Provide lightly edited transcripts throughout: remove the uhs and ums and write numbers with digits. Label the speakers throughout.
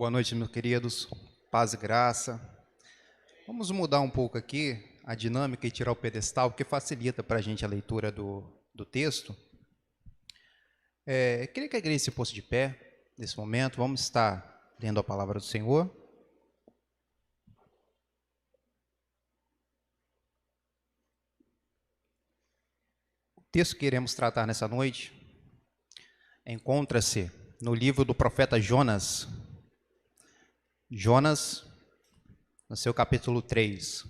Speaker 1: Boa noite, meus queridos. Paz e graça. Vamos mudar um pouco aqui a dinâmica e tirar o pedestal, porque facilita para a gente a leitura do texto. Queria que a igreja se fosse de pé nesse momento. Vamos estar lendo a palavra do Senhor. O texto que iremos tratar nessa noite encontra-se no livro do profeta Jonas. Jonas, no seu capítulo 3.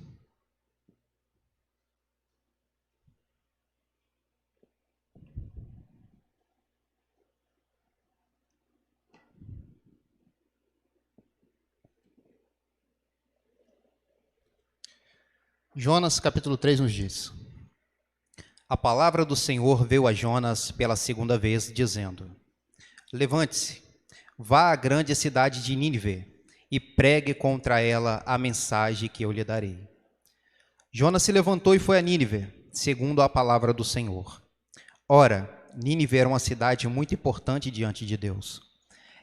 Speaker 1: Jonas, capítulo 3, nos diz: A palavra do Senhor veio a Jonas pela segunda vez, dizendo: Levante-se, vá à grande cidade de Nínive e pregue contra ela a mensagem que eu lhe darei. Jonas se levantou e foi a Nínive, segundo a palavra do Senhor. Ora, Nínive era uma cidade muito importante diante de Deus.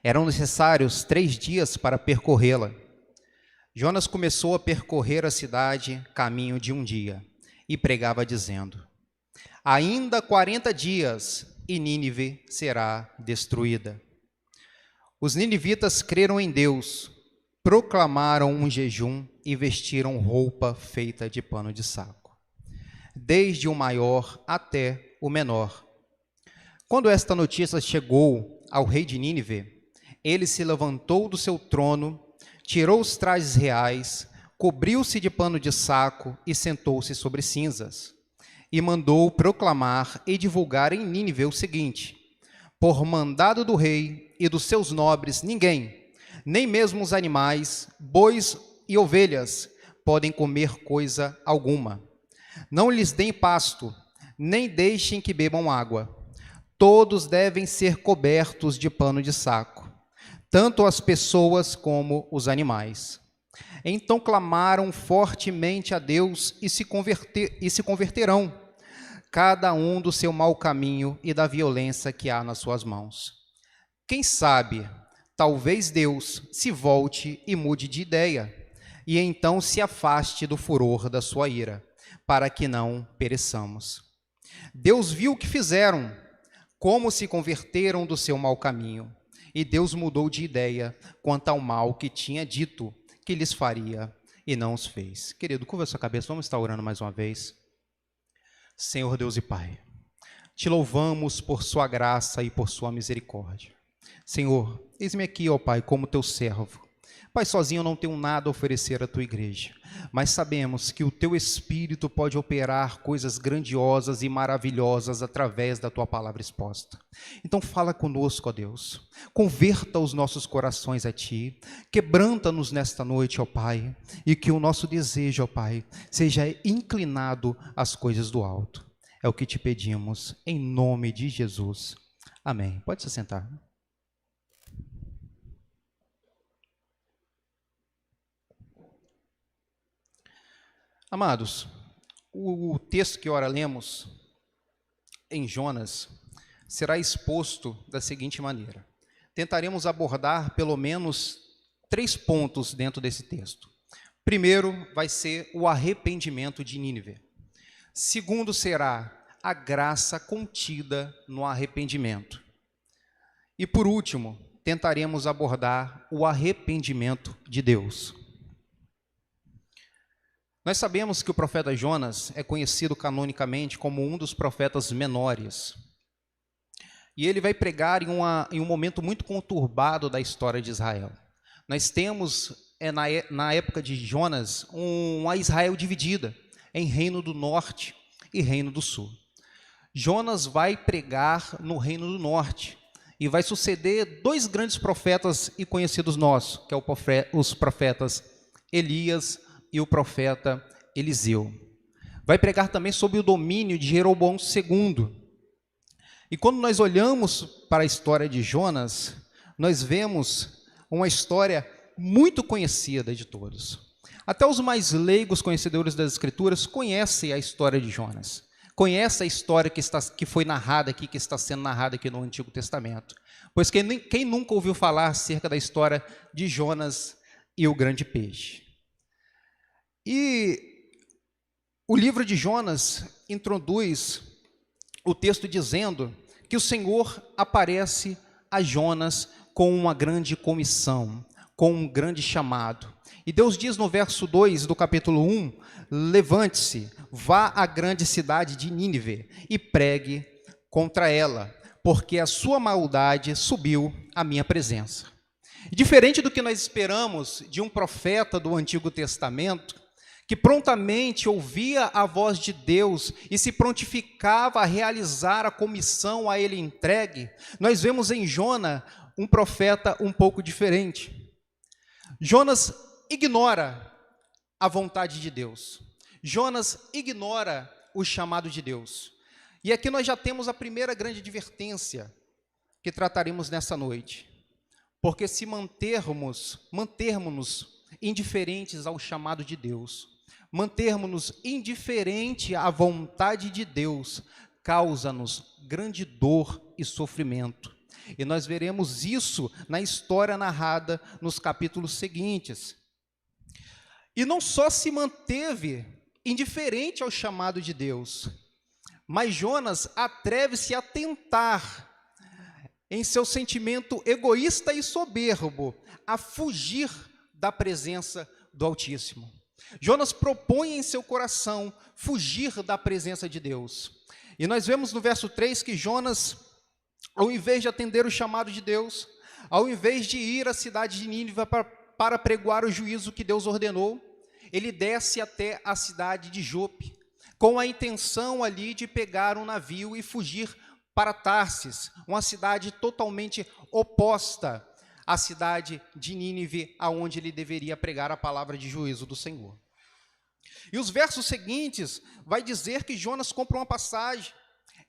Speaker 1: Eram necessários 3 dias para percorrê-la. Jonas começou a percorrer a cidade caminho de um dia e pregava dizendo: Ainda 40 dias e Nínive será destruída. Os ninivitas creram em Deus, proclamaram um jejum e vestiram roupa feita de pano de saco, desde o maior até o menor. Quando esta notícia chegou ao rei de Nínive, ele se levantou do seu trono, tirou os trajes reais, cobriu-se de pano de saco e sentou-se sobre cinzas. E mandou proclamar e divulgar em Nínive o seguinte: por mandado do rei e dos seus nobres, ninguém, nem mesmo os animais, bois e ovelhas, podem comer coisa alguma. Não lhes deem pasto, nem deixem que bebam água. Todos devem ser cobertos de pano de saco, tanto as pessoas como os animais. Então clamaram fortemente a Deus e se converterão, cada um do seu mau caminho e da violência que há nas suas mãos. Quem sabe, talvez Deus se volte e mude de ideia, e então se afaste do furor da sua ira, para que não pereçamos. Deus viu o que fizeram, como se converteram do seu mau caminho, e Deus mudou de ideia quanto ao mal que tinha dito que lhes faria e não os fez. Querido, curva sua cabeça, vamos estar orando mais uma vez. Senhor Deus e Pai, te louvamos por sua graça e por sua misericórdia. Senhor, eis-me aqui, ó Pai, como teu servo. Pai, sozinho eu não tenho nada a oferecer à tua igreja, mas sabemos que o teu Espírito pode operar coisas grandiosas e maravilhosas através da tua palavra exposta. Então fala conosco, ó Deus, converta os nossos corações a ti, quebranta-nos nesta noite, ó Pai, e que o nosso desejo, ó Pai, seja inclinado às coisas do alto. É o que te pedimos, em nome de Jesus. Amém. Pode se sentar. Amados, o texto que ora lemos em Jonas será exposto da seguinte maneira. Tentaremos abordar pelo menos 3 pontos dentro desse texto. Primeiro vai ser o arrependimento de Nínive. Segundo será a graça contida no arrependimento. E por último, tentaremos abordar o arrependimento de Deus. Nós sabemos que o profeta Jonas é conhecido canonicamente como um dos profetas menores. E ele vai pregar em um momento muito conturbado da história de Israel. Nós temos, na época de Jonas, uma Israel dividida em reino do norte e reino do sul. Jonas vai pregar no reino do norte e vai suceder 2 grandes profetas e conhecidos nossos, que é os profetas Elias e o profeta Eliseu. Vai pregar também sobre o domínio de Jeroboão II. E quando nós olhamos para a história de Jonas, nós vemos uma história muito conhecida de todos. Até os mais leigos conhecedores das Escrituras conhecem a história de Jonas. conhece a história que foi narrada aqui, que está sendo narrada aqui no Antigo Testamento. Pois quem nunca ouviu falar acerca da história de Jonas e o grande peixe? E o livro de Jonas introduz o texto dizendo que o Senhor aparece a Jonas com uma grande comissão, com um grande chamado. E Deus diz no verso 2 do capítulo 1, levante-se, vá à grande cidade de Nínive e pregue contra ela, porque a sua maldade subiu à minha presença. E diferente do que nós esperamos de um profeta do Antigo Testamento, que prontamente ouvia a voz de Deus e se prontificava a realizar a comissão a ele entregue, nós vemos em Jonas um profeta um pouco diferente. Jonas ignora a vontade de Deus. Jonas ignora o chamado de Deus. E aqui nós já temos a primeira grande advertência que trataremos nessa noite. Porque se mantermos indiferentes ao chamado de Deus, mantermos-nos indiferente à vontade de Deus, causa-nos grande dor e sofrimento. E nós veremos isso na história narrada nos capítulos seguintes. E não só se manteve indiferente ao chamado de Deus, mas Jonas atreve-se a tentar, em seu sentimento egoísta e soberbo, a fugir da presença do Altíssimo. Jonas propõe em seu coração fugir da presença de Deus. E nós vemos no verso 3 que Jonas, ao invés de atender o chamado de Deus, ao invés de ir à cidade de Nínive para pregoar o juízo que Deus ordenou, ele desce até a cidade de Jope, com a intenção ali de pegar um navio e fugir para Tarsis, uma cidade totalmente oposta à cidade de Nínive, aonde ele deveria pregar a palavra de juízo do Senhor. E os versos seguintes vai dizer que Jonas compra uma passagem,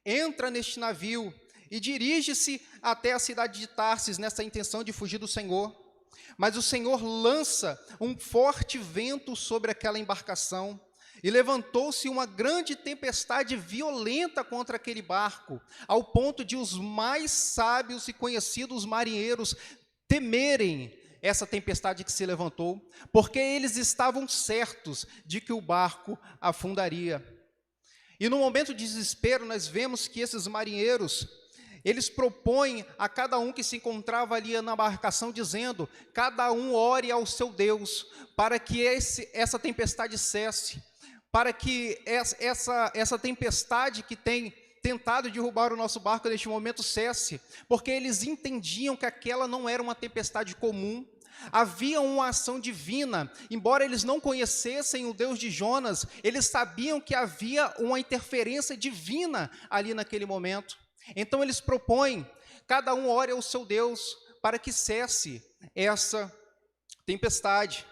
Speaker 1: entra neste navio e dirige-se até a cidade de Tarsis nessa intenção de fugir do Senhor. Mas o Senhor lança um forte vento sobre aquela embarcação e levantou-se uma grande tempestade violenta contra aquele barco, ao ponto de os mais sábios e conhecidos marinheiros temerem essa tempestade que se levantou, porque eles estavam certos de que o barco afundaria. E no momento de desespero, nós vemos que esses marinheiros, eles propõem a cada um que se encontrava ali na embarcação, dizendo, cada um ore ao seu Deus, para que essa tempestade cesse, para que essa tempestade que tem tentado derrubar o nosso barco neste momento cesse, porque eles entendiam que aquela não era uma tempestade comum, havia uma ação divina. Embora eles não conhecessem o Deus de Jonas, eles sabiam que havia uma interferência divina ali naquele momento. Então eles propõem, cada um ore ao seu Deus, para que cesse essa tempestade.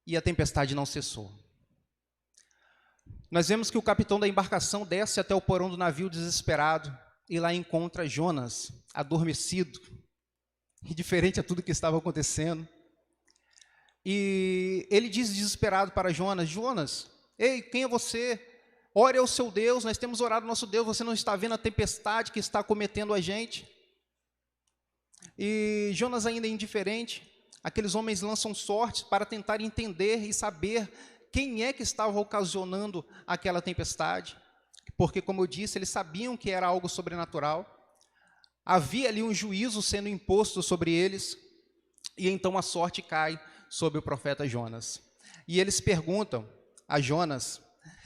Speaker 1: E a tempestade não cessou. Nós vemos que o capitão da embarcação desce até o porão do navio desesperado, e lá encontra Jonas, adormecido, indiferente a tudo que estava acontecendo. E ele diz desesperado para Jonas, Jonas, ei, quem é você? Ore ao seu Deus, nós temos orado ao nosso Deus, você não está vendo a tempestade que está acometendo a gente? E Jonas ainda é indiferente, aqueles homens lançam sortes para tentar entender e saber quem é que estava ocasionando aquela tempestade, porque, como eu disse, eles sabiam que era algo sobrenatural, havia ali um juízo sendo imposto sobre eles, e então a sorte cai sobre o profeta Jonas. E eles perguntam a Jonas,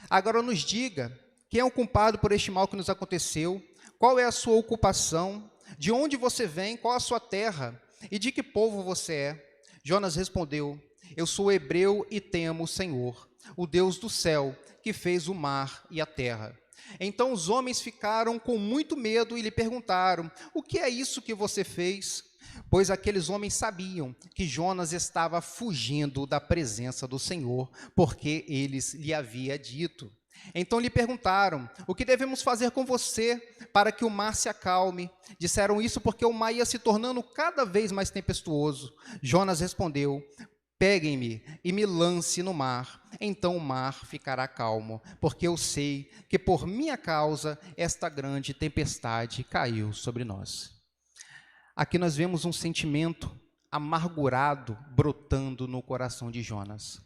Speaker 1: agora nos diga, quem é o culpado por este mal que nos aconteceu? Qual é a sua ocupação? De onde você vem? Qual a sua terra? E de que povo você é? Jonas respondeu, eu sou hebreu e temo o Senhor, o Deus do céu, que fez o mar e a terra. Então os homens ficaram com muito medo e lhe perguntaram, o que é isso que você fez? Pois aqueles homens sabiam que Jonas estava fugindo da presença do Senhor, porque eles lhe havia dito. Então lhe perguntaram, o que devemos fazer com você para que o mar se acalme? Disseram isso porque o mar ia se tornando cada vez mais tempestuoso. Jonas respondeu, Peguem-me e me lance no mar, então o mar ficará calmo, porque eu sei que por minha causa esta grande tempestade caiu sobre nós. Aqui nós vemos um sentimento amargurado brotando no coração de Jonas.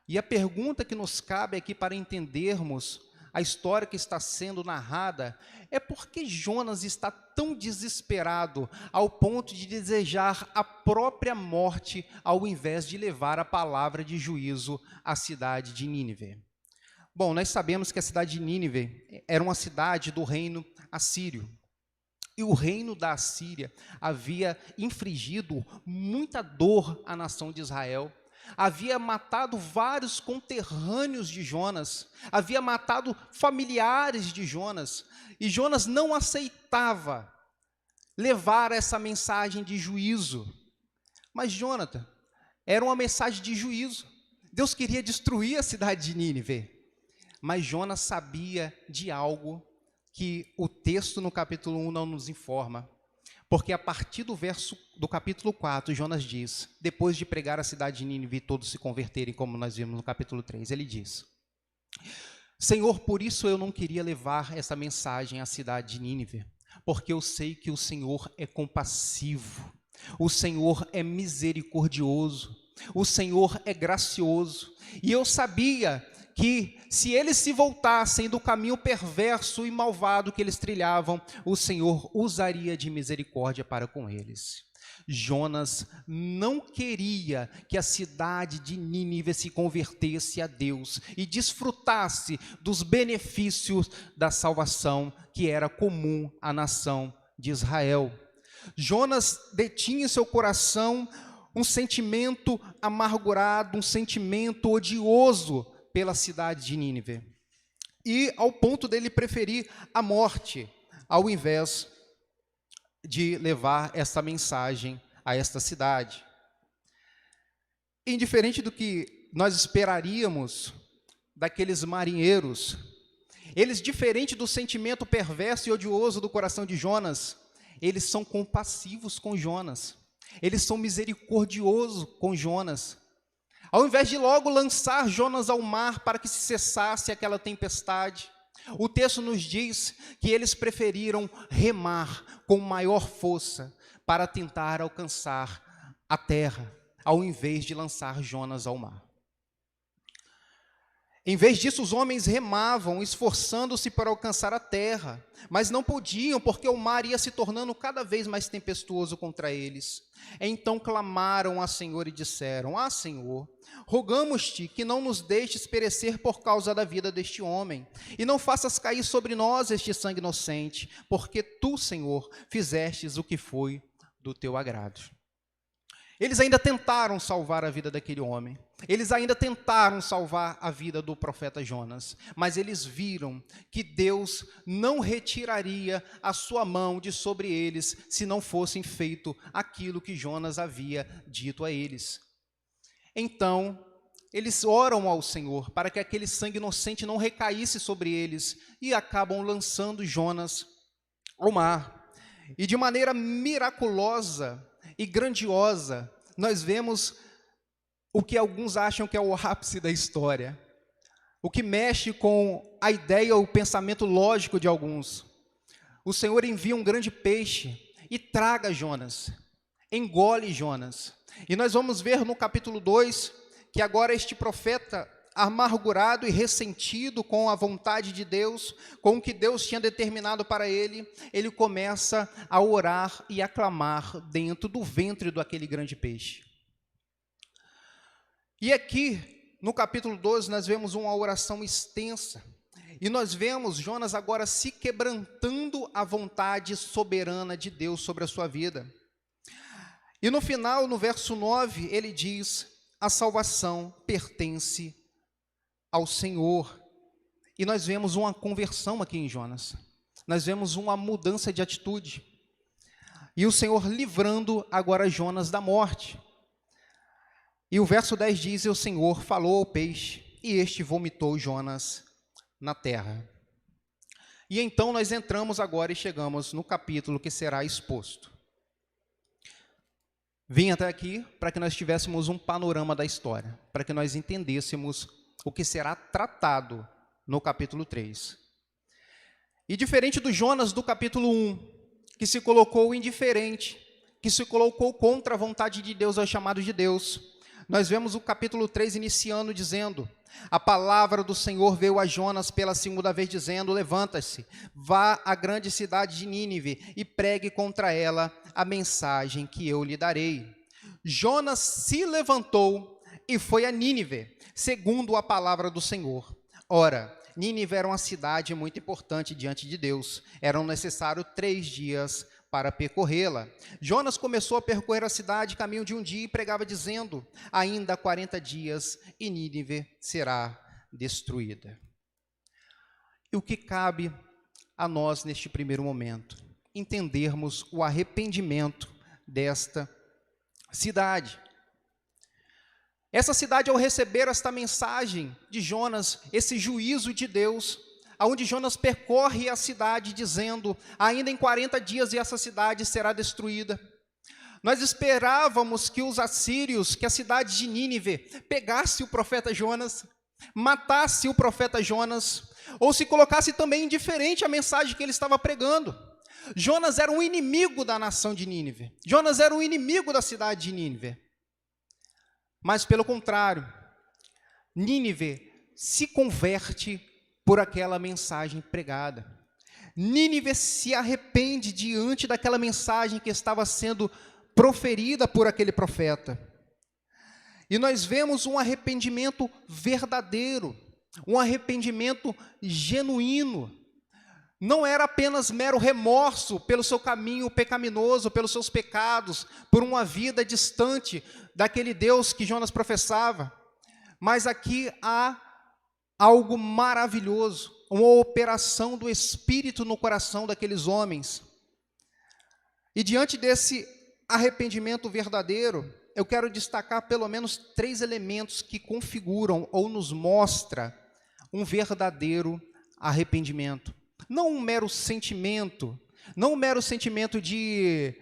Speaker 1: E a pergunta que nos cabe aqui para entendermos a história que está sendo narrada é por que Jonas está tão desesperado ao ponto de desejar a própria morte ao invés de levar a palavra de juízo à cidade de Nínive. Bom, nós sabemos que a cidade de Nínive era uma cidade do reino assírio. E o reino da Assíria havia infligido muita dor à nação de Israel, havia matado vários conterrâneos de Jonas, havia matado familiares de Jonas, e Jonas não aceitava levar essa mensagem de juízo. Mas Jonathan, era uma mensagem de juízo. Deus queria destruir a cidade de Nínive, mas Jonas sabia de algo que o texto no capítulo 1 não nos informa. Porque a partir do capítulo 4, Jonas diz, depois de pregar a cidade de Nínive e todos se converterem, como nós vimos no capítulo 3, ele diz: Senhor, por isso eu não queria levar essa mensagem à cidade de Nínive, porque eu sei que o Senhor é compassivo, o Senhor é misericordioso, o Senhor é gracioso, e eu sabia que se eles se voltassem do caminho perverso e malvado que eles trilhavam, o Senhor usaria de misericórdia para com eles. Jonas não queria que a cidade de Nínive se convertesse a Deus e desfrutasse dos benefícios da salvação que era comum à nação de Israel. Jonas detinha em seu coração um sentimento amargurado, um sentimento odioso pela cidade de Nínive, e ao ponto dele preferir a morte, ao invés de levar essa mensagem a esta cidade. Indiferente do que nós esperaríamos daqueles marinheiros, eles, diferente do sentimento perverso e odioso do coração de Jonas, eles são compassivos com Jonas, eles são misericordiosos com Jonas. Ao invés de logo lançar Jonas ao mar para que se cessasse aquela tempestade, o texto nos diz que eles preferiram remar com maior força para tentar alcançar a terra, ao invés de lançar Jonas ao mar. Em vez disso, os homens remavam, esforçando-se para alcançar a terra, mas não podiam, porque o mar ia se tornando cada vez mais tempestuoso contra eles. Então clamaram a Senhor e disseram: Senhor, rogamos-te que não nos deixes perecer por causa da vida deste homem, e não faças cair sobre nós este sangue inocente, porque tu, Senhor, fizestes o que foi do teu agrado. Eles ainda tentaram salvar a vida daquele homem, eles ainda tentaram salvar a vida do profeta Jonas, mas eles viram que Deus não retiraria a sua mão de sobre eles se não fossem feito aquilo que Jonas havia dito a eles. Então, eles oram ao Senhor para que aquele sangue inocente não recaísse sobre eles e acabam lançando Jonas ao mar. E de maneira miraculosa e grandiosa, nós vemos o que alguns acham que é o ápice da história, o que mexe com a ideia ou o pensamento lógico de alguns. O Senhor envia um grande peixe e traga Jonas, engole Jonas. E nós vamos ver no capítulo 2, que agora este profeta, amargurado e ressentido com a vontade de Deus, com o que Deus tinha determinado para ele, ele começa a orar e a clamar dentro do ventre daquele grande peixe. E aqui, no capítulo 12, nós vemos uma oração extensa, e nós vemos Jonas agora se quebrantando à vontade soberana de Deus sobre a sua vida. E no final, no verso 9, ele diz: a salvação pertence ao Senhor. E nós vemos uma conversão aqui em Jonas, nós vemos uma mudança de atitude, e o Senhor livrando agora Jonas da morte. E o verso 10 diz: e o Senhor falou ao peixe, e este vomitou Jonas na terra. E então nós entramos agora e chegamos no capítulo que será exposto. Vim até aqui para que nós tivéssemos um panorama da história, para que nós entendêssemos o que será tratado no capítulo 3. E diferente do Jonas do capítulo 1, que se colocou indiferente, que se colocou contra a vontade de Deus, ao chamado de Deus, nós vemos o capítulo 3 iniciando dizendo: a palavra do Senhor veio a Jonas pela segunda vez, dizendo: levanta-se, vá à grande cidade de Nínive e pregue contra ela a mensagem que eu lhe darei. Jonas se levantou e foi a Nínive, segundo a palavra do Senhor. Ora, Nínive era uma cidade muito importante diante de Deus. Eram necessários 3 dias para percorrê-la. Jonas começou a percorrer a cidade, caminho de um dia, e pregava dizendo: ainda 40 dias e Nínive será destruída. E o que cabe a nós neste primeiro momento? Entendermos o arrependimento desta cidade. Essa cidade, ao receber esta mensagem de Jonas, esse juízo de Deus, onde Jonas percorre a cidade dizendo: ainda em 40 dias e essa cidade será destruída. Nós esperávamos que os assírios, que a cidade de Nínive, pegasse o profeta Jonas, matasse o profeta Jonas, ou se colocasse também indiferente à mensagem que ele estava pregando. Jonas era um inimigo da nação de Nínive. Jonas era um inimigo da cidade de Nínive. Mas, pelo contrário, Nínive se converte por aquela mensagem pregada. Nínive se arrepende diante daquela mensagem que estava sendo proferida por aquele profeta. E nós vemos um arrependimento verdadeiro, um arrependimento genuíno. Não era apenas mero remorso pelo seu caminho pecaminoso, pelos seus pecados, por uma vida distante daquele Deus que Jonas professava. Mas aqui há algo maravilhoso, uma operação do Espírito no coração daqueles homens. E diante desse arrependimento verdadeiro, eu quero destacar pelo menos 3 elementos que configuram ou nos mostra um verdadeiro arrependimento. Não um mero sentimento, não um mero sentimento de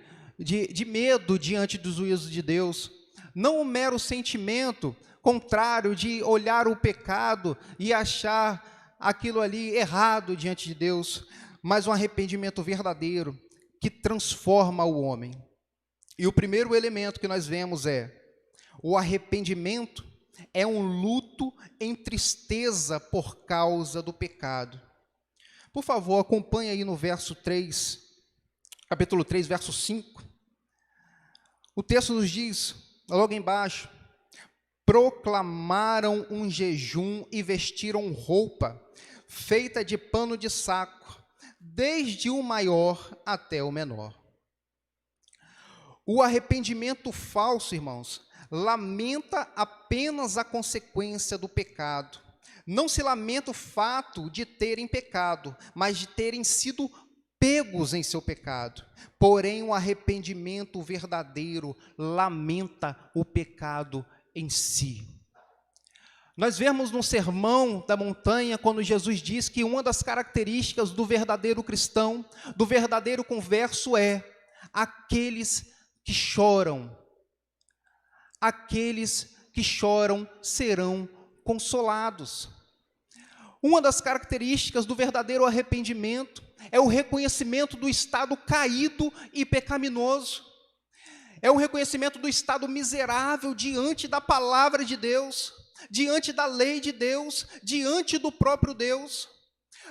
Speaker 1: medo diante dos juízos de Deus, não um mero sentimento contrário de olhar o pecado e achar aquilo ali errado diante de Deus, mas um arrependimento verdadeiro que transforma o homem. E o primeiro elemento que nós vemos é: o arrependimento é um luto em tristeza por causa do pecado. Por favor, acompanhe aí no verso 3, capítulo 3, verso 5. O texto nos diz, logo embaixo: proclamaram um jejum e vestiram roupa feita de pano de saco, desde o maior até o menor. O arrependimento falso, irmãos, lamenta apenas a consequência do pecado. Não se lamenta o fato de terem pecado, mas de terem sido pegos em seu pecado. Porém, o arrependimento verdadeiro lamenta o pecado em si. Nós vemos no Sermão da Montanha, quando Jesus diz que uma das características do verdadeiro cristão, do verdadeiro converso, é aqueles que choram. Aqueles que choram serão consolados. Uma das características do verdadeiro arrependimento é o reconhecimento do estado caído e pecaminoso. É o reconhecimento do estado miserável diante da palavra de Deus, diante da lei de Deus, diante do próprio Deus.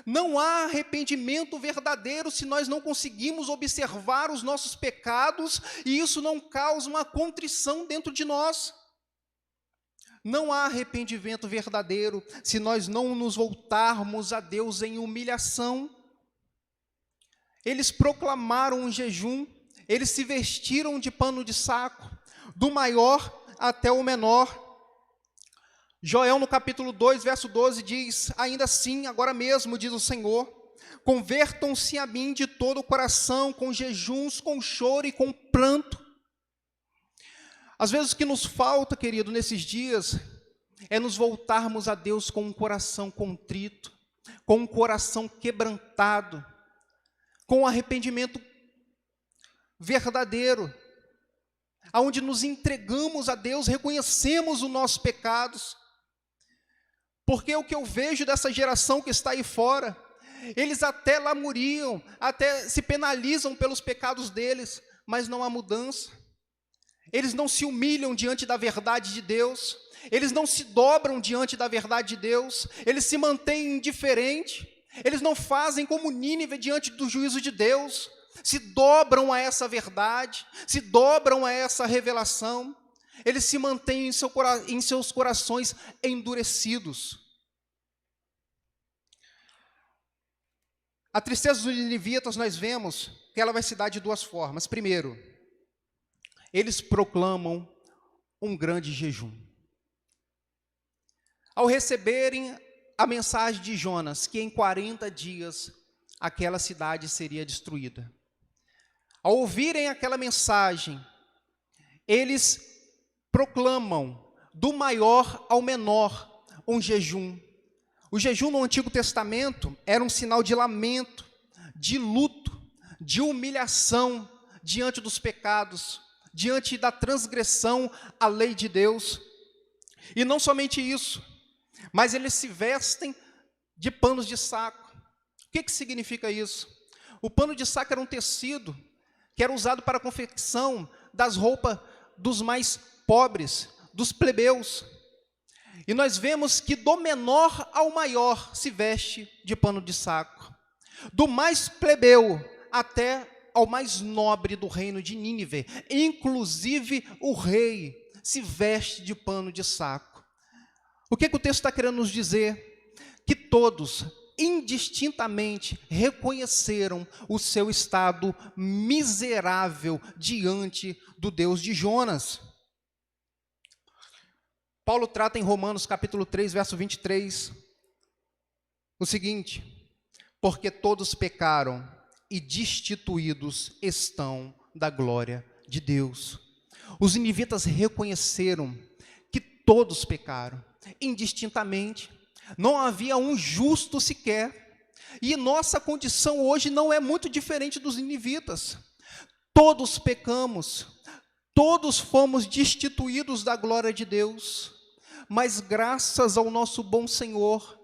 Speaker 1: Não há arrependimento verdadeiro se nós não conseguimos observar os nossos pecados e isso não causa uma contrição dentro de nós. Não há arrependimento verdadeiro se nós não nos voltarmos a Deus em humilhação. Eles proclamaram um jejum, eles se vestiram de pano de saco, do maior até o menor. Joel, no capítulo 2, verso 12, diz: ainda assim, agora mesmo, diz o Senhor, convertam-se a mim de todo o coração, com jejuns, com choro e com pranto. Às vezes o que nos falta, querido, nesses dias, é nos voltarmos a Deus com um coração contrito, com um coração quebrantado, com um arrependimento verdadeiro. aonde nos entregamos a Deus, reconhecemos os nossos pecados. Porque o que eu vejo dessa geração que está aí fora, eles até lamuriam, até se penalizam pelos pecados deles, mas não há mudança. Eles não se humilham diante da verdade de Deus, eles não se dobram diante da verdade de Deus, eles se mantêm indiferentes, eles não fazem como Nínive diante do juízo de Deus, se dobram a essa verdade, se dobram a essa revelação, eles se mantêm em seus corações endurecidos. A tristeza dos ninivitas nós vemos que ela vai se dar de duas formas. Primeiro, eles proclamam um grande jejum. Ao receberem a mensagem de Jonas, que em 40 dias aquela cidade seria destruída. Ao ouvirem aquela mensagem, eles proclamam do maior ao menor um jejum. O jejum no Antigo Testamento era um sinal de lamento, de luto, de humilhação diante dos pecados, diante da transgressão à lei de Deus. E não somente isso, mas eles se vestem de panos de saco. O que significa isso? O pano de saco era um tecido que era usado para a confecção das roupas dos mais pobres, dos plebeus. E nós vemos que do menor ao maior se veste de pano de saco. Do mais plebeu até ao mais nobre do reino de Nínive. Inclusive o rei se veste de pano de saco. O que o texto está querendo nos dizer? Que todos, indistintamente, reconheceram o seu estado miserável diante do Deus de Jonas. Paulo trata em Romanos capítulo 3, verso 23, o seguinte: porque todos pecaram e destituídos estão da glória de Deus. Os ninivitas reconheceram que todos pecaram, indistintamente, não havia um justo sequer, e nossa condição hoje não é muito diferente dos ninivitas. Todos pecamos, todos fomos destituídos da glória de Deus, mas graças ao nosso bom Senhor,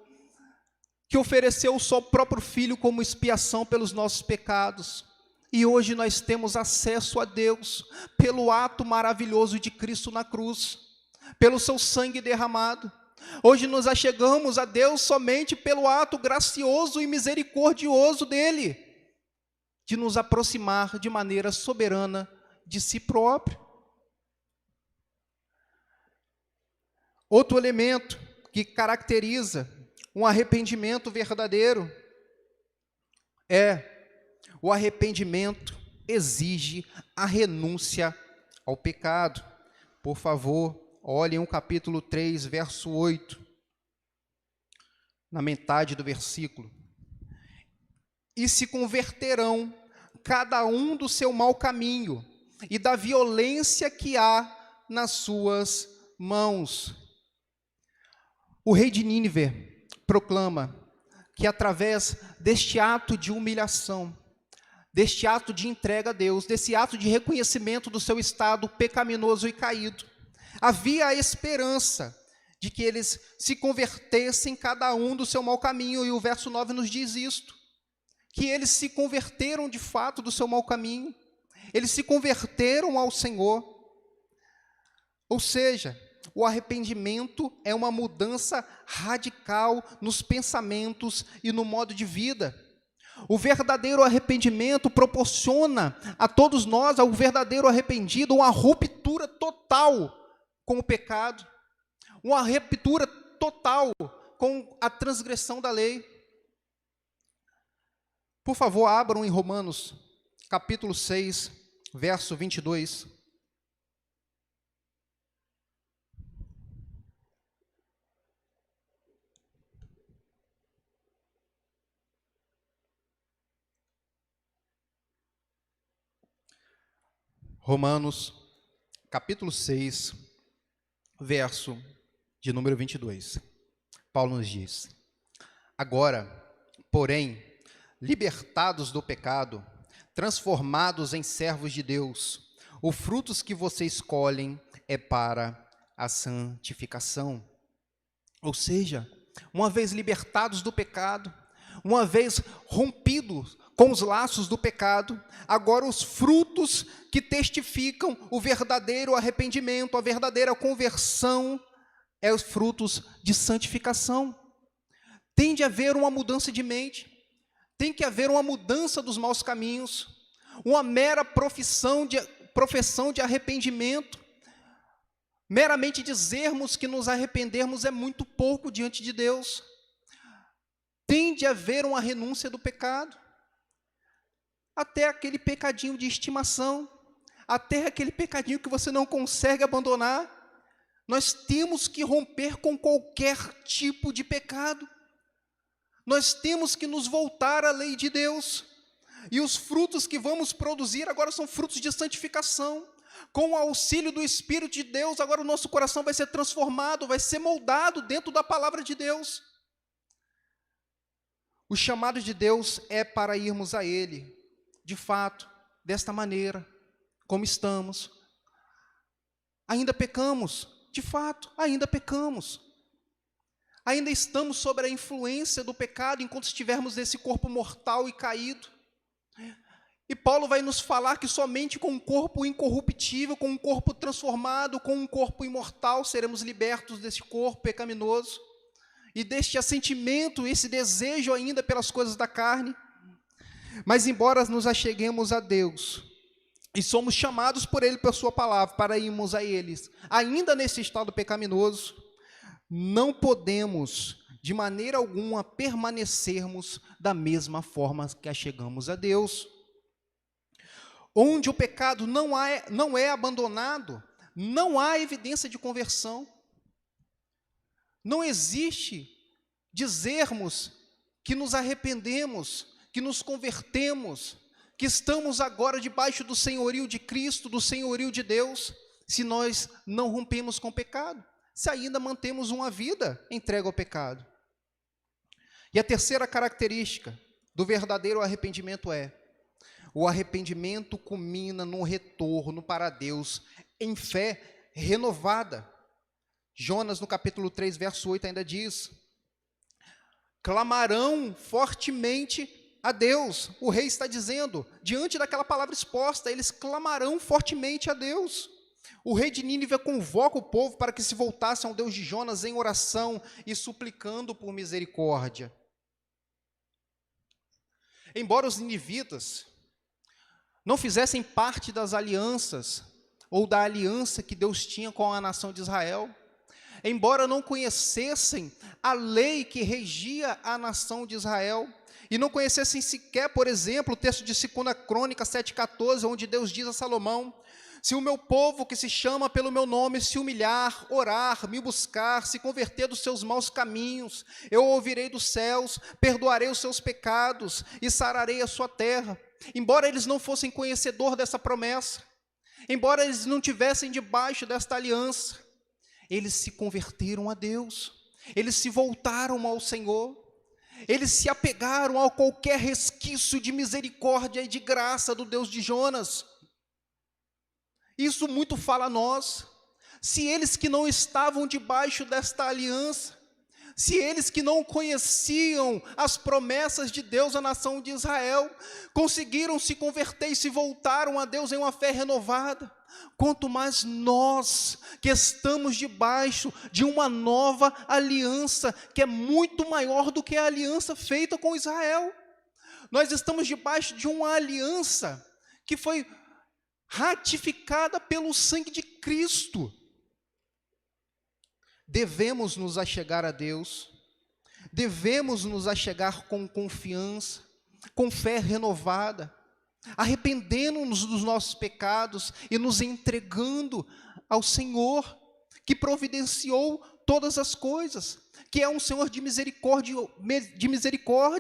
Speaker 1: que ofereceu o seu próprio Filho como expiação pelos nossos pecados, e hoje nós temos acesso a Deus, pelo ato maravilhoso de Cristo na cruz, pelo seu sangue derramado. Hoje nos achegamos a Deus somente pelo ato gracioso e misericordioso dEle, de nos aproximar de maneira soberana de si próprio. Outro elemento que caracteriza um arrependimento verdadeiro é o arrependimento exige a renúncia ao pecado. Por favor, olhem o capítulo 3, verso 8, na metade do versículo. E se converterão cada um do seu mau caminho e da violência que há nas suas mãos. O rei de Nínive proclama que através deste ato de humilhação, deste ato de entrega a Deus, desse ato de reconhecimento do seu estado pecaminoso e caído, havia a esperança de que eles se convertessem cada um do seu mau caminho, e o verso 9 nos diz isto, que eles se converteram de fato do seu mau caminho, eles se converteram ao Senhor. Ou seja, o arrependimento é uma mudança radical nos pensamentos e no modo de vida. O verdadeiro arrependimento proporciona a todos nós, ao verdadeiro arrependido, uma ruptura total com o pecado, uma ruptura total com a transgressão da lei. Por favor, abram em Romanos, capítulo 6, verso 22. Romanos, capítulo 6, verso de número 22. Paulo nos diz: agora, porém, libertados do pecado, transformados em servos de Deus, Os frutos que vocês escolhem é para a santificação. Ou seja, uma vez libertados do pecado, uma vez rompidos com os laços do pecado, agora os frutos que testificam o verdadeiro arrependimento, a verdadeira conversão, é os frutos de santificação. Tem de haver uma mudança de mente, tem que haver uma mudança dos maus caminhos, uma mera profissão de arrependimento, meramente dizermos que nos arrependermos é muito pouco diante de Deus. Tem de haver uma renúncia do pecado, até aquele pecadinho de estimação, até aquele pecadinho que você não consegue abandonar. Nós temos que romper com qualquer tipo de pecado. Nós temos que nos voltar à lei de Deus. E os frutos que vamos produzir agora são frutos de santificação. Com o auxílio do Espírito de Deus, agora o nosso coração vai ser transformado, vai ser moldado dentro da palavra de Deus. O chamado de Deus é para irmos a Ele, de fato, desta maneira, como estamos. Ainda pecamos, de fato, ainda pecamos. Ainda estamos sob a influência do pecado enquanto estivermos nesse corpo mortal e caído. E Paulo vai nos falar que somente com um corpo incorruptível, com um corpo transformado, com um corpo imortal, seremos libertos desse corpo pecaminoso e deste assentimento, esse desejo ainda pelas coisas da carne. Mas embora nos acheguemos a Deus e somos chamados por Ele, por sua palavra, para irmos a eles, ainda nesse estado pecaminoso, não podemos, de maneira alguma, permanecermos da mesma forma que achegamos a Deus. Onde o pecado não é abandonado, não há evidência de conversão. Não existe dizermos que nos arrependemos, que nos convertemos, que estamos agora debaixo do senhorio de Cristo, do senhorio de Deus, se nós não rompemos com o pecado, se ainda mantemos uma vida entregue ao pecado. E a terceira característica do verdadeiro arrependimento é: o arrependimento culmina num retorno para Deus em fé renovada. Jonas, no capítulo 3, verso 8, ainda diz: clamarão fortemente a Deus. O rei está dizendo, diante daquela palavra exposta, eles clamarão fortemente a Deus. O rei de Nínive convoca o povo para que se voltasse ao Deus de Jonas em oração e suplicando por misericórdia. Embora os ninivitas não fizessem parte das alianças, ou da aliança que Deus tinha com a nação de Israel, embora não conhecessem a lei que regia a nação de Israel, e não conhecessem sequer, por exemplo, o texto de 2 Crônicas 7,14, onde Deus diz a Salomão: se o meu povo que se chama pelo meu nome se humilhar, orar, me buscar, se converter dos seus maus caminhos, eu ouvirei dos céus, perdoarei os seus pecados e sararei a sua terra. Embora eles não fossem conhecedores dessa promessa, embora eles não tivessem debaixo desta aliança, eles se converteram a Deus, eles se voltaram ao Senhor, eles se apegaram a qualquer resquício de misericórdia e de graça do Deus de Jonas. Isso muito fala a nós. Se eles que não estavam debaixo desta aliança, se eles que não conheciam as promessas de Deus à nação de Israel, conseguiram se converter e se voltaram a Deus em uma fé renovada, quanto mais nós, que estamos debaixo de uma nova aliança, que é muito maior do que a aliança feita com Israel. Nós estamos debaixo de uma aliança que foi ratificada pelo sangue de Cristo. Devemos nos achegar a Deus, devemos nos achegar com confiança, com fé renovada, arrependendo-nos dos nossos pecados e nos entregando ao Senhor, que providenciou todas as coisas, que é um Senhor de misericórdia,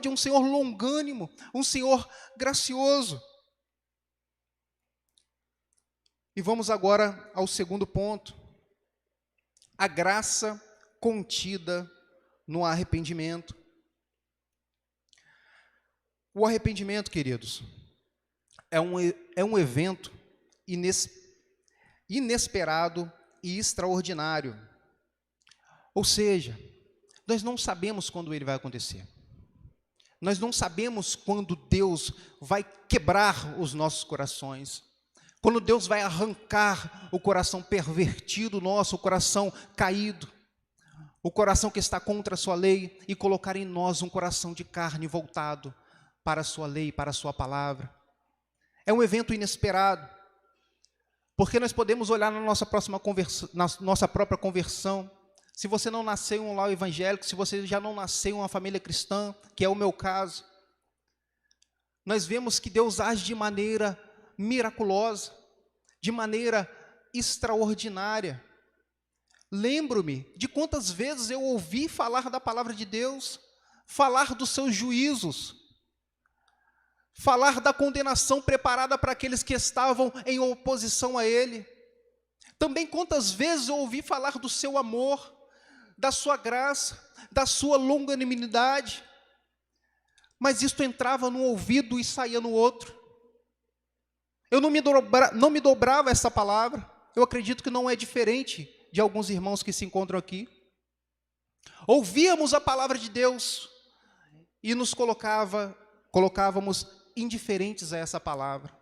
Speaker 1: um Senhor longânimo, um Senhor gracioso. E vamos agora ao segundo ponto: a graça contida no arrependimento. O arrependimento, queridos, é um evento inesperado e extraordinário. Ou seja, nós não sabemos quando ele vai acontecer. Nós não sabemos quando Deus vai quebrar os nossos corações, quando Deus vai arrancar o coração pervertido nosso, o coração caído, o coração que está contra a sua lei, e colocar em nós um coração de carne voltado para a sua lei, para a sua palavra. É um evento inesperado, porque nós podemos olhar na nossa própria conversão. Se você não nasceu em um lar evangélico, se você já não nasceu em uma família cristã, que é o meu caso, nós vemos que Deus age de maneira miraculosa, de maneira extraordinária. Lembro-me de quantas vezes eu ouvi falar da palavra de Deus, falar dos seus juízos, falar da condenação preparada para aqueles que estavam em oposição a Ele. Também quantas vezes eu ouvi falar do seu amor, da sua graça, da sua longanimidade, mas isto entrava num ouvido e saía no outro. Eu não me dobrava essa palavra. Eu acredito que não é diferente de alguns irmãos que se encontram aqui. Ouvíamos a palavra de Deus e nos colocávamos indiferentes a essa palavra.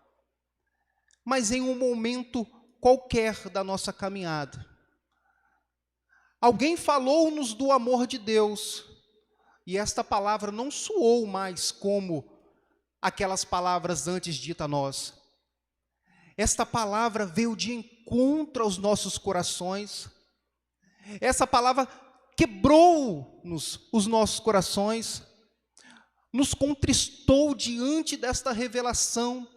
Speaker 1: Mas em um momento qualquer da nossa caminhada, alguém falou-nos do amor de Deus, e esta palavra não soou mais como aquelas palavras antes ditas a nós. Esta palavra veio de encontro aos nossos corações. Essa palavra quebrou-nos os nossos corações, nos contristou diante desta revelação.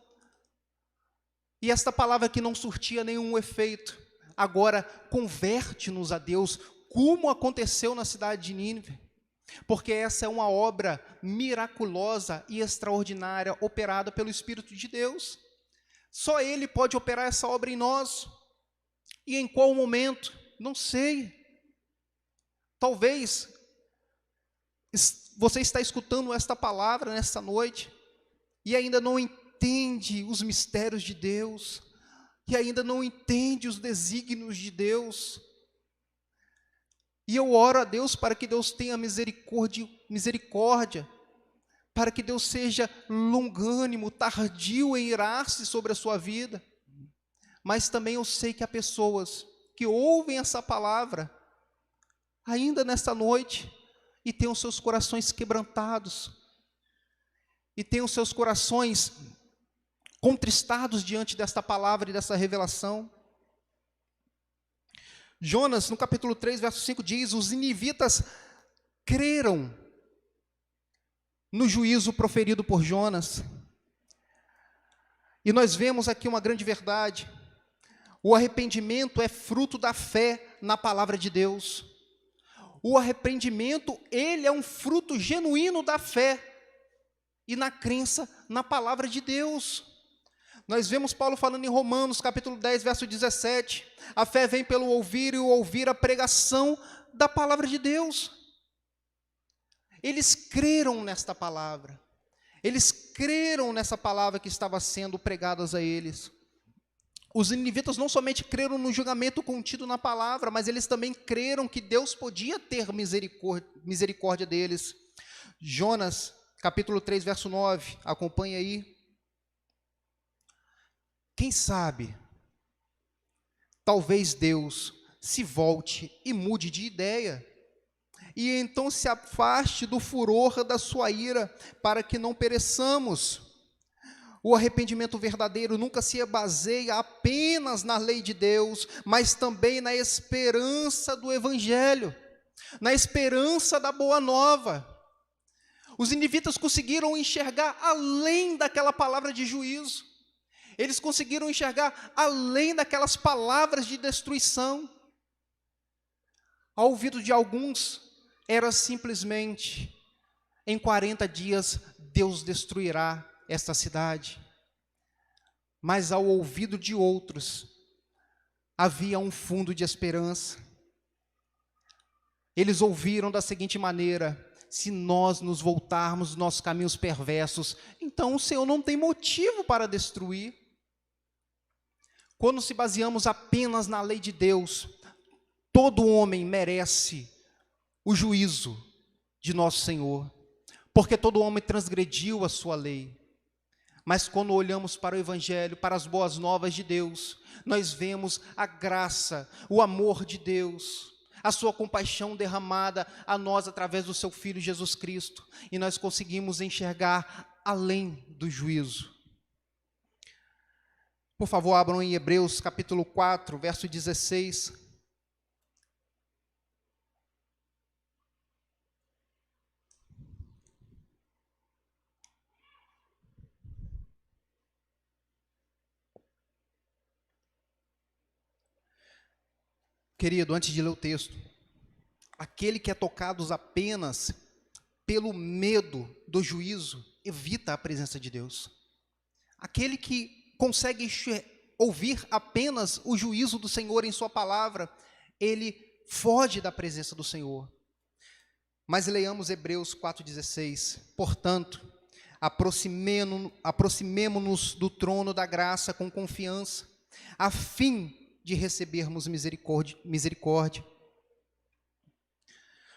Speaker 1: E esta palavra que não surtia nenhum efeito, agora converte-nos a Deus, como aconteceu na cidade de Nínive, porque essa é uma obra miraculosa e extraordinária, operada pelo Espírito de Deus. Só Ele pode operar essa obra em nós. E em qual momento? Não sei. Talvez você está escutando esta palavra nesta noite e ainda não entende os mistérios de Deus, e ainda não entende os desígnios de Deus. E eu oro a Deus para que Deus tenha misericórdia, para que Deus seja longânimo, tardio em irar-se sobre a sua vida. Mas também eu sei que há pessoas que ouvem essa palavra ainda nesta noite e têm os seus corações quebrantados, e têm os seus corações contristados diante desta palavra e dessa revelação. Jonas, no capítulo 3, verso 5, diz: os ninivitas creram no juízo proferido por Jonas. E nós vemos aqui uma grande verdade: o arrependimento é fruto da fé na palavra de Deus. O arrependimento, ele é um fruto genuíno da fé e na crença na palavra de Deus. Nós vemos Paulo falando em Romanos, capítulo 10, verso 17, a fé vem pelo ouvir e o ouvir a pregação da palavra de Deus. Eles creram nesta palavra, eles creram nessa palavra que estava sendo pregada a eles. Os ninivitas não somente creram no julgamento contido na palavra, mas eles também creram que Deus podia ter misericórdia deles. Jonas, capítulo 3, verso 9, acompanha aí. Quem sabe, talvez Deus se volte e mude de ideia, e então se afaste do furor da sua ira, para que não pereçamos. O arrependimento verdadeiro nunca se baseia apenas na lei de Deus, mas também na esperança do Evangelho, na esperança da boa nova. Os ninivitas conseguiram enxergar além daquela palavra de juízo. Eles conseguiram enxergar além daquelas palavras de destruição. Ao ouvido de alguns, era simplesmente: em 40 dias Deus destruirá esta cidade. Mas ao ouvido de outros, havia um fundo de esperança. Eles ouviram da seguinte maneira: se nós nos voltarmos dos nossos caminhos perversos, então o Senhor não tem motivo para destruir. Quando se baseamos apenas na lei de Deus, todo homem merece o juízo de nosso Senhor, porque todo homem transgrediu a sua lei. Mas quando olhamos para o Evangelho, para as boas novas de Deus, nós vemos a graça, o amor de Deus, a sua compaixão derramada a nós através do seu Filho Jesus Cristo, e nós conseguimos enxergar além do juízo. Por favor, abram em Hebreus capítulo 4, verso 16. Querido, antes de ler o texto, aquele que é tocado apenas pelo medo do juízo, evita a presença de Deus. Aquele que consegue ouvir apenas o juízo do Senhor em sua palavra, ele foge da presença do Senhor. Mas leiamos Hebreus 4,16. Portanto, aproximemo-nos do trono da graça com confiança, a fim de recebermos misericórdia.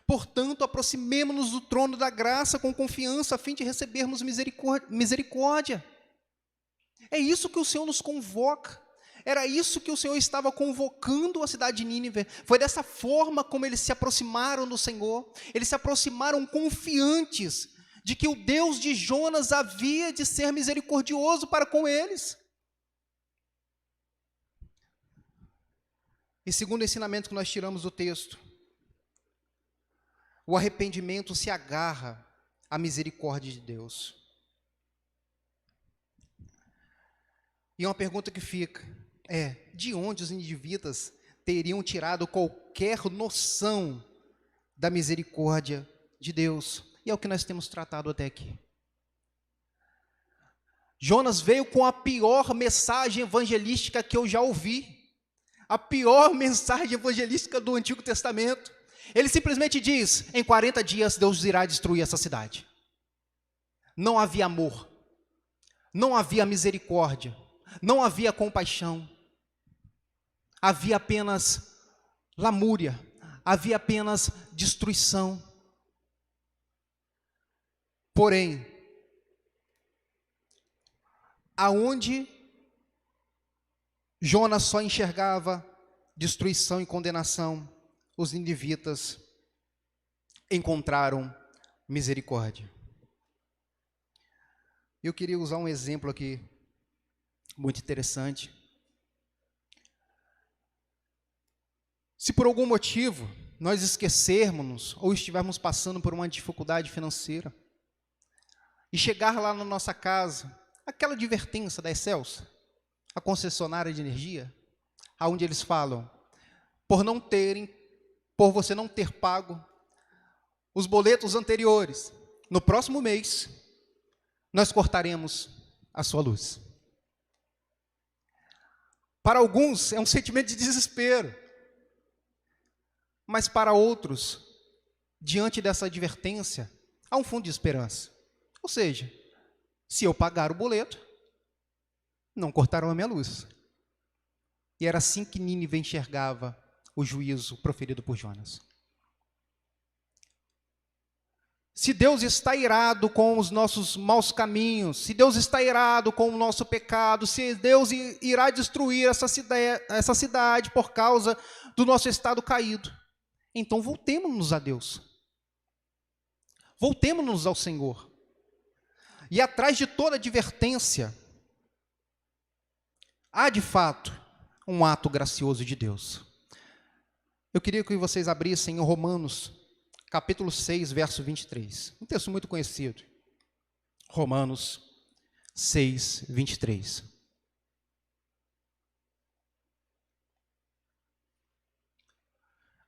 Speaker 1: Portanto, aproximemo-nos do trono da graça com confiança, a fim de recebermos misericórdia. É isso que o Senhor nos convoca. Era isso que o Senhor estava convocando a cidade de Nínive. Foi dessa forma como eles se aproximaram do Senhor. Eles se aproximaram confiantes de que o Deus de Jonas havia de ser misericordioso para com eles. E segundo o ensinamento que nós tiramos do texto, o arrependimento se agarra à misericórdia de Deus. E uma pergunta que fica é: de onde os ninivitas teriam tirado qualquer noção da misericórdia de Deus? E é o que nós temos tratado até aqui. Jonas veio com a pior mensagem evangelística que eu já ouvi. A pior mensagem evangelística do Antigo Testamento. Ele simplesmente diz: em 40 dias Deus irá destruir essa cidade. Não havia amor, não havia misericórdia, não havia compaixão, havia apenas lamúria, havia apenas destruição. Porém, aonde Jonas só enxergava destruição e condenação, os ninivitas encontraram misericórdia. Eu queria usar um exemplo aqui, muito interessante. Se por algum motivo nós esquecermos ou estivermos passando por uma dificuldade financeira e chegar lá na nossa casa, aquela advertência da Excelsa, a concessionária de energia, aonde eles falam: por você não ter pago os boletos anteriores, no próximo mês nós cortaremos a sua luz. Para alguns é um sentimento de desespero, mas para outros, diante dessa advertência, há um fundo de esperança. Ou seja, se eu pagar o boleto, não cortarão a minha luz. E era assim que Nínive enxergava o juízo proferido por Jonas. Se Deus está irado com os nossos maus caminhos, se Deus está irado com o nosso pecado, se Deus irá destruir essa cidade por causa do nosso estado caído, então voltemos-nos a Deus. Voltemos-nos ao Senhor. E atrás de toda advertência, há de fato um ato gracioso de Deus. Eu queria que vocês abrissem em Romanos, capítulo 6, verso 23. Um texto muito conhecido. Romanos 6, 23.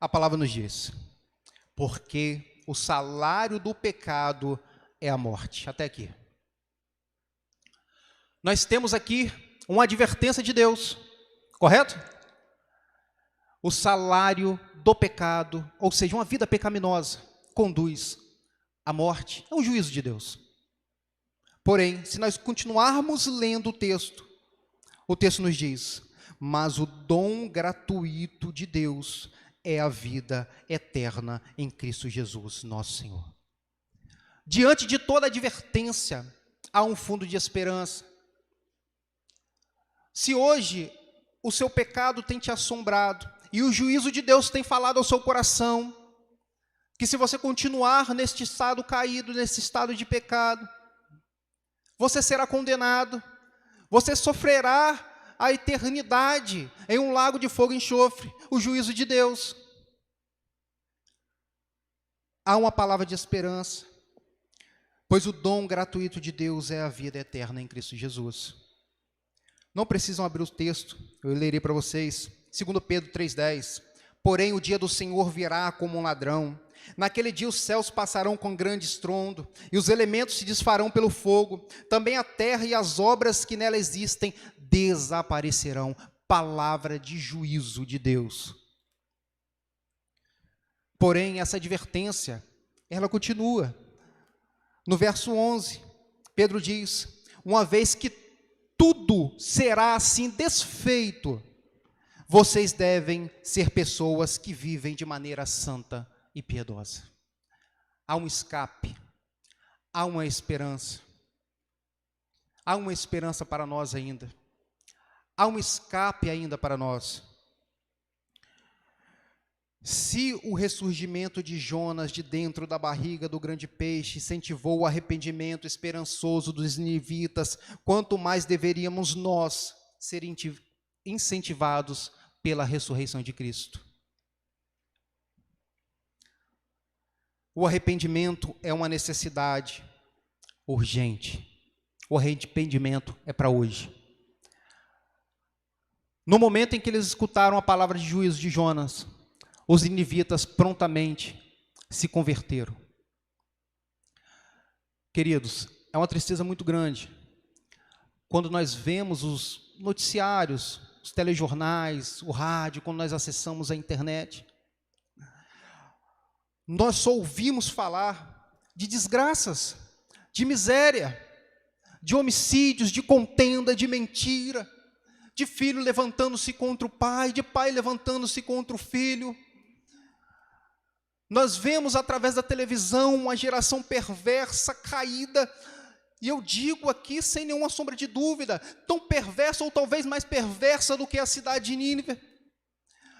Speaker 1: A palavra nos diz: porque o salário do pecado é a morte. Até aqui. Nós temos aqui uma advertência de Deus, correto? O salário do pecado, ou seja, uma vida pecaminosa, conduz à morte. É um juízo de Deus. Porém, se nós continuarmos lendo o texto nos diz: mas o dom gratuito de Deus é a vida eterna em Cristo Jesus, nosso Senhor. Diante de toda advertência, há um fundo de esperança. Se hoje o seu pecado tem te assombrado e o juízo de Deus tem falado ao seu coração, que se você continuar neste estado caído, nesse estado de pecado, você será condenado, você sofrerá a eternidade em um lago de fogo e enxofre, o juízo de Deus. Há uma palavra de esperança, pois o dom gratuito de Deus é a vida eterna em Cristo Jesus. Não precisam abrir o texto, eu lerei para vocês, 2 Pedro 3,10. Porém, o dia do Senhor virá como um ladrão. Naquele dia os céus passarão com grande estrondo, e os elementos se desfarão pelo fogo. Também a terra e as obras que nela existem desaparecerão. Palavra de juízo de Deus. Porém, essa advertência, ela continua. No verso 11, Pedro diz: uma vez que tudo será assim desfeito, vocês devem ser pessoas que vivem de maneira santa e piedosa. Há um escape, há uma esperança para nós ainda, há um escape ainda para nós. Se o ressurgimento de Jonas de dentro da barriga do grande peixe incentivou o arrependimento esperançoso dos ninivitas, quanto mais deveríamos nós ser incentivados pela ressurreição de Cristo. O arrependimento é uma necessidade urgente. O arrependimento é para hoje. No momento em que eles escutaram a palavra de juízo de Jonas, os ninivitas prontamente se converteram. Queridos, é uma tristeza muito grande quando nós vemos os noticiários, os telejornais, o rádio, quando nós acessamos a internet. Nós só ouvimos falar de desgraças, de miséria, de homicídios, de contenda, de mentira, de filho levantando-se contra o pai, de pai levantando-se contra o filho. Nós vemos através da televisão uma geração perversa, caída, e eu digo aqui sem nenhuma sombra de dúvida, tão perversa ou talvez mais perversa do que a cidade de Nínive.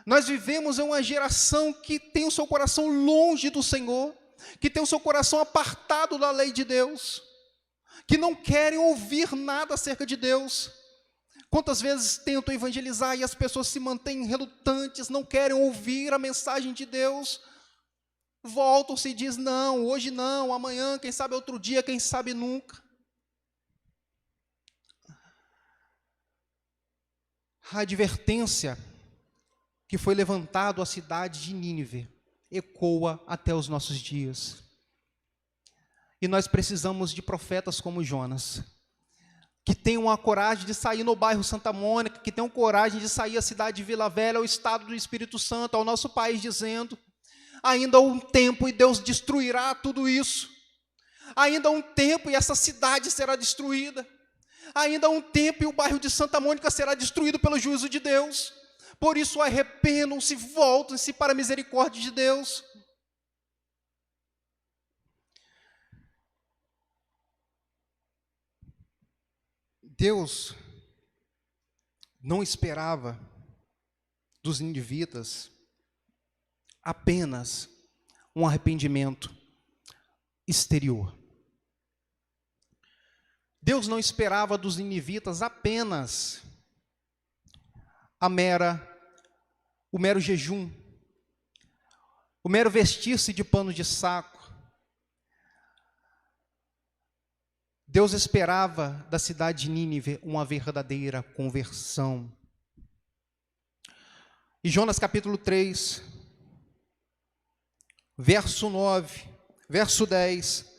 Speaker 1: Nós vivemos em uma geração que tem o seu coração longe do Senhor, que tem o seu coração apartado da lei de Deus, que não querem ouvir nada acerca de Deus. Quantas vezes tentam evangelizar e as pessoas se mantêm relutantes, não querem ouvir a mensagem de Deus, voltam-se e dizem: não, hoje não, amanhã, quem sabe outro dia, quem sabe nunca. A advertência que foi levantado à cidade de Nínive ecoa até os nossos dias. E nós precisamos de profetas como Jonas, que tenham a coragem de sair no bairro Santa Mônica, que tenham coragem de sair à cidade de Vila Velha, ao estado do Espírito Santo, ao nosso país, dizendo: ainda há um tempo e Deus destruirá tudo isso. Ainda há um tempo e essa cidade será destruída. Ainda há um tempo e o bairro de Santa Mônica será destruído pelo juízo de Deus. Por isso arrependam-se, voltem-se para a misericórdia de Deus. Deus não esperava dos ninivitas apenas um arrependimento exterior. Deus não esperava dos ninivitas apenas o mero jejum, o mero vestir-se de pano de saco. Deus esperava da cidade de Nínive uma verdadeira conversão. E Jonas capítulo 3, verso 9, verso 10,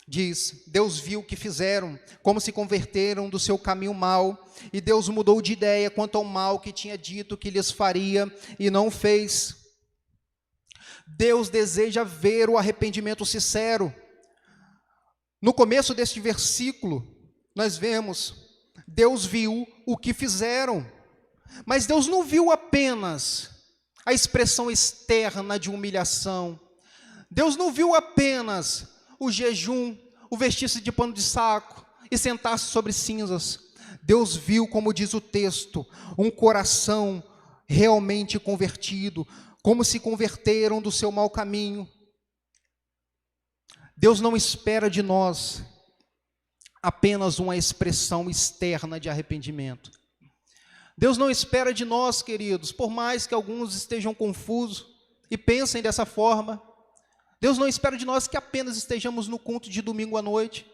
Speaker 1: diz: Deus viu o que fizeram, como se converteram do seu caminho mau, e Deus mudou de ideia quanto ao mal que tinha dito que lhes faria, e não fez. Deus deseja ver o arrependimento sincero. No começo deste versículo, nós vemos: Deus viu o que fizeram. Mas Deus não viu apenas a expressão externa de humilhação. Deus não viu apenas o jejum, o vestir-se de pano de saco e sentar-se sobre cinzas. Deus viu, como diz o texto, um coração realmente convertido, como se converteram do seu mau caminho. Deus não espera de nós apenas uma expressão externa de arrependimento. Deus não espera de nós, queridos, por mais que alguns estejam confusos e pensem dessa forma, Deus não espera de nós que apenas estejamos no culto de domingo à noite.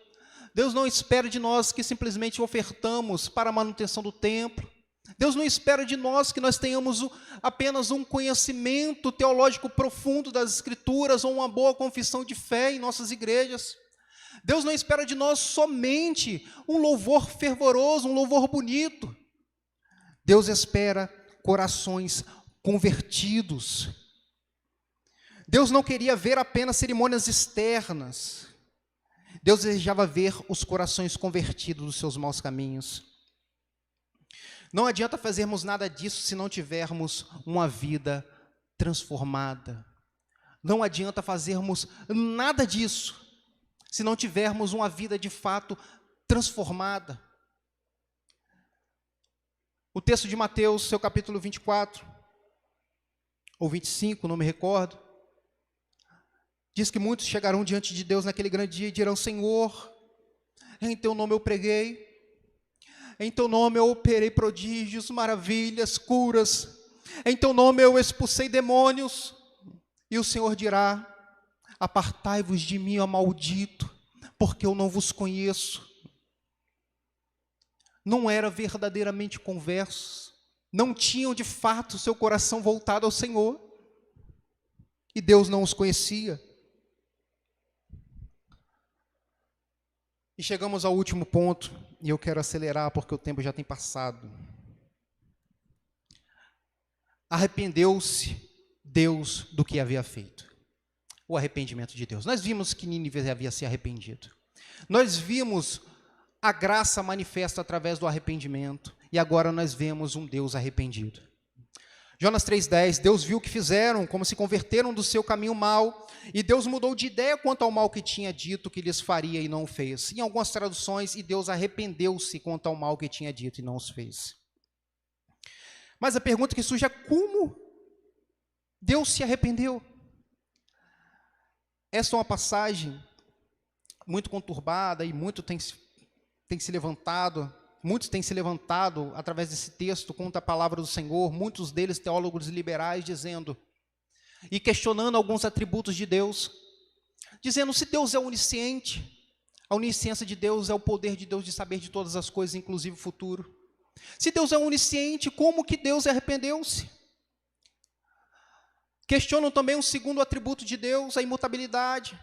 Speaker 1: Deus não espera de nós que simplesmente ofertamos para a manutenção do templo. Deus não espera de nós que nós tenhamos apenas um conhecimento teológico profundo das Escrituras ou uma boa confissão de fé em nossas igrejas. Deus não espera de nós somente um louvor fervoroso, um louvor bonito. Deus espera corações convertidos. Deus não queria ver apenas cerimônias externas. Deus desejava ver os corações convertidos dos seus maus caminhos. Não adianta fazermos nada disso se não tivermos uma vida transformada. Não adianta fazermos nada disso se não tivermos uma vida de fato transformada. O texto de Mateus, seu capítulo 24, ou 25, não me recordo, diz que muitos chegarão diante de Deus naquele grande dia e dirão: Senhor, em teu nome eu preguei, em teu nome eu operei prodígios, maravilhas, curas, em teu nome eu expulsei demônios. E o Senhor dirá: apartai-vos de mim, ó maldito, porque eu não vos conheço. Não eram verdadeiramente conversos, não tinham de fato seu coração voltado ao Senhor, e Deus não os conhecia. E chegamos ao último ponto, e eu quero acelerar porque o tempo já tem passado. Arrependeu-se Deus do que havia feito. O arrependimento de Deus. Nós vimos que Nínive havia se arrependido. Nós vimos a graça manifesta através do arrependimento, e agora nós vemos um Deus arrependido. Jonas 3,10, Deus viu o que fizeram, como se converteram do seu caminho mau, e Deus mudou de ideia quanto ao mal que tinha dito que lhes faria e não o fez. Em algumas traduções, e Deus arrependeu-se quanto ao mal que tinha dito e não os fez. Mas a pergunta que surge é: como Deus se arrependeu? Esta é uma passagem muito conturbada e muitos têm se levantado através desse texto contra a palavra do Senhor, muitos deles teólogos liberais, dizendo e questionando alguns atributos de Deus, dizendo: se Deus é onisciente, a onisciência de Deus é o poder de Deus de saber de todas as coisas, inclusive o futuro. Se Deus é onisciente, como que Deus arrependeu-se? Questionam também um segundo atributo de Deus, a imutabilidade.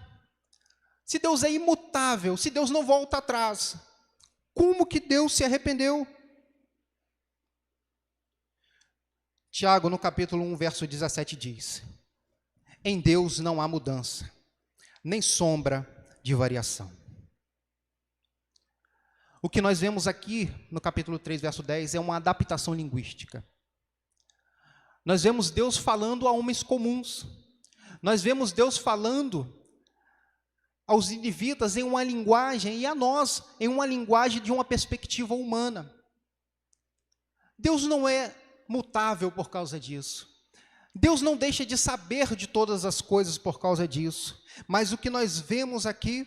Speaker 1: Se Deus é imutável, se Deus não volta atrás, como que Deus se arrependeu? Tiago, no capítulo 1, verso 17, diz: em Deus não há mudança, nem sombra de variação. O que nós vemos aqui no capítulo 3, verso 10, é uma adaptação linguística. Nós vemos Deus falando a homens comuns. Nós vemos Deus falando aos ninivitas em uma linguagem, e a nós em uma linguagem de uma perspectiva humana. Deus não é mutável por causa disso. Deus não deixa de saber de todas as coisas por causa disso. Mas o que nós vemos aqui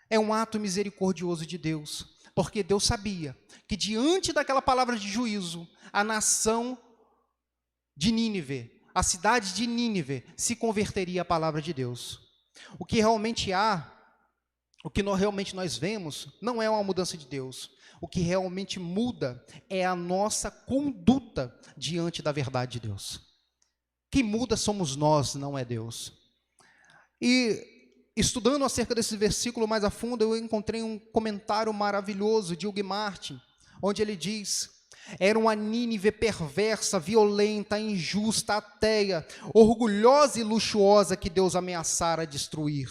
Speaker 1: é um ato misericordioso de Deus, porque Deus sabia que diante daquela palavra de juízo, a nação de Nínive, a cidade de Nínive, se converteria à palavra de Deus. O que realmente nós vemos, não é uma mudança de Deus. O que realmente muda é a nossa conduta diante da verdade de Deus. Quem muda somos nós, não é Deus. E estudando acerca desse versículo mais a fundo, eu encontrei um comentário maravilhoso de Hugh Martin, onde ele diz: era uma Nínive perversa, violenta, injusta, ateia, orgulhosa e luxuosa que Deus ameaçara destruir.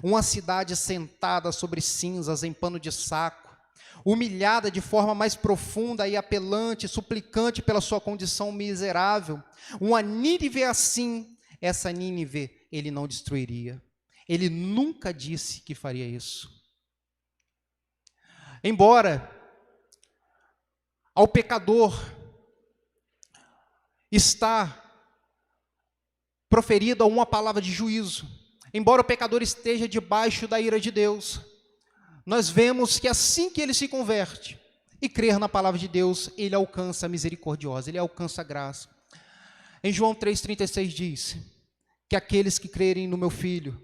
Speaker 1: Uma cidade sentada sobre cinzas em pano de saco, humilhada de forma mais profunda e apelante, suplicante pela sua condição miserável. Uma Nínive assim, essa Nínive ele não destruiria. Ele nunca disse que faria isso. Embora ao pecador está proferida uma palavra de juízo, embora o pecador esteja debaixo da ira de Deus, nós vemos que assim que ele se converte e crer na palavra de Deus, ele alcança a misericordiosa, ele alcança a graça. Em João 3,36 diz que aqueles que crerem no meu Filho,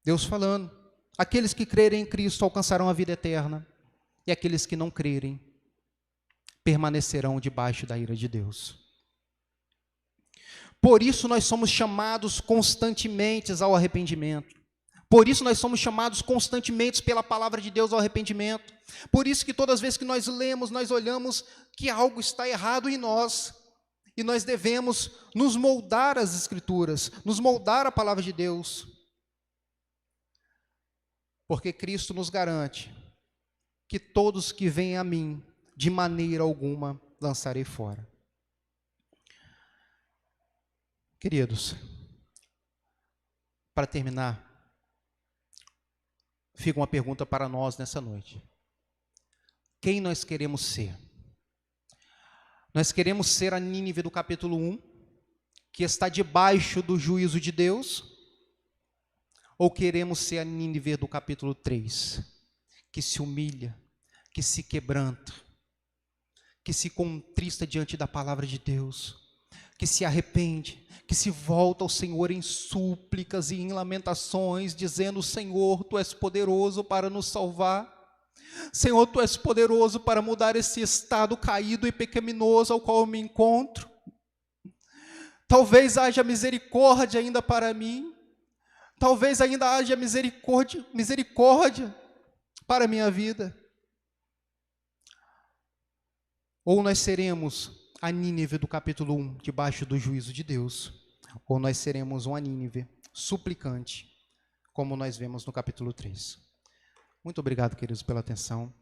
Speaker 1: Deus falando, aqueles que crerem em Cristo alcançarão a vida eterna, e aqueles que não crerem permanecerão debaixo da ira de Deus. Por isso nós somos chamados constantemente ao arrependimento. Por isso nós somos chamados constantemente pela palavra de Deus ao arrependimento. Por isso que todas as vezes que nós lemos, nós olhamos que algo está errado em nós. E nós devemos nos moldar às Escrituras, nos moldar à palavra de Deus. Porque Cristo nos garante que todos que vêm a mim, de maneira alguma lançarei fora. Queridos, para terminar, fica uma pergunta para nós nessa noite. Quem nós queremos ser? Nós queremos ser a Nínive do capítulo 1, que está debaixo do juízo de Deus? Ou queremos ser a Nínive do capítulo 3, que se humilha, que se quebranta, que se contrista diante da palavra de Deus, que se arrepende, que se volta ao Senhor em súplicas e em lamentações, dizendo: Senhor, Tu és poderoso para nos salvar. Senhor, Tu és poderoso para mudar esse estado caído e pecaminoso ao qual eu me encontro. Talvez haja misericórdia ainda para mim. Talvez ainda haja misericórdia para a minha vida. Ou nós seremos a Nínive do capítulo 1, debaixo do juízo de Deus, ou nós seremos uma Nínive suplicante, como nós vemos no capítulo 3. Muito obrigado, queridos, pela atenção.